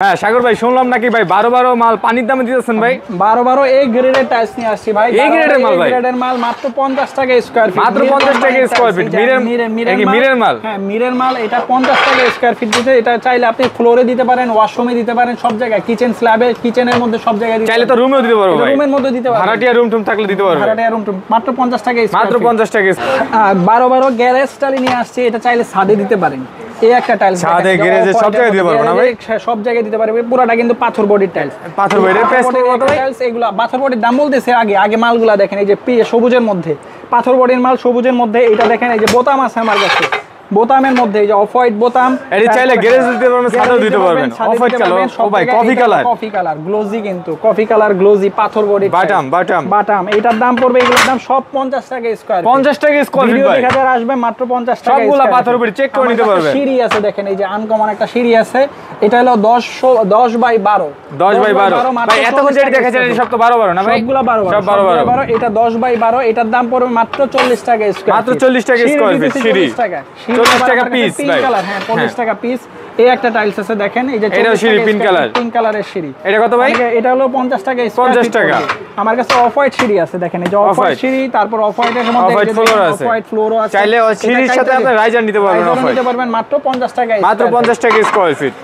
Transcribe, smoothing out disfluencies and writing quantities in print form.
হ্যাঁ সাগর ভাই শুনলাম নাকি ভাই 12 মাল পানির দামে দিতেছেন ভাই 12 এই গ্রেডের টাইলস নিয়ে আসছি ভাই এই গ্রেডের মাল ভাই গ্রেডের মাল মাত্র 50 টাকা স্কয়ার ফিট মাত্র 50 টাকা স্কয়ার ফিট মিরের মাল হ্যাঁ মিরের মাল এটা 50 টাকা স্কয়ার ফিট দিতে এটা চাইলে আপনি ফ্লোরে দিতে পারেন ওয়াশরুমে দিতে পারেন সব জায়গায় কিচেন স্ল্যাবে কিচেনের মধ্যে সব জায়গায় দিতে চাইলে তো রুমেও দিতে পারবো ভাই রুমের মধ্যে দিতে পারবেন ভাড়াটিয়া রুম টুম থাকলে দিতে পারবেন ভাড়াটিয়া রুম মাত্র 50 টাকা মাত্র 50 টাকা 12 গ্যারেজ টালি নিয়ে আসছি এটা চাইলে ছাদে দিতে পারেন এই একটা টাইলস ছাদে গ্যারেজে সব জায়গায় দিতে পারবো না ভাই সব জায়গায় দিতে পারবে পুরোটা কিন্তু পাথর বডির টাইলস পাথর বডির প্রাইস কত ভাই টাইলস এগুলা পাথর বডির দাম বলতেছে আগে মালগুলা দেখেন এই যে সবুজের মধ্যে পাথর বডির মাল সবুজের মধ্যে এটা দেখেন এই যে বোতাম আছে আমার কাছে বোতামের মধ্যে এই যে অফ হোয়াইট বোতাম এর চাইলে গ্যারেজ দিতে পারবেন ছাদেও দিতে পারবেন অফ হোয়াইট কালার ও ভাই কফি কালার গ্লোজি কিন্তু কফি কালার গ্লোজি পাথর বডি বাটাম এটার দাম পড়বে এগুলোর দাম সব 50 টাকা স্কয়ার 50 টাকা স্কয়ার ফিট ভাই ভিডিও দেখাতে আসবে মাত্র 50 টাকা সবগুলা পাথর বডি চেক করে নিতে পারবেন সিঁড়ি আছে দেখেন এই যে আনকমন একটা সিঁড়ি আছে এটা হলো 10 বাই 12 10 বাই 12 ভাই এত যেটা দেখাচ্ছেন এই সব তো 12 না ভাই সবগুলা 12 সব 12 এটা 10 বাই 12 এটার দাম পড়বে মাত্র 40 টাকা স্কয়ার মাত্র 40 টাকা স্কয়ার ফিট সিঁড়ি 40 টাকা পিস পিঙ্ক কালার হ্যাঁ 40 টাকা পিস এই একটা টাইলস আছে দেখেন এই যে এটা সিঁড়ি পিঙ্ক কালারের সিঁড়ি এটা কত ভাই এটা হলো 50 টাকা 50 টাকা আমার কাছে অফ হোয়াইট সিঁড়ি আছে দেখেন এই যে অফ হোয়াইট সিঁড়ি তারপর অফ হোয়াইটের মধ্যে অফ হোয়াইট ফ্লোরও আছে চাইলে সিঁড়ির সাথে আপনি রাইজার নিতে পারবেন মাত্র 50 টাকা মাত্র 50 টাকা স্কয়ার ফিট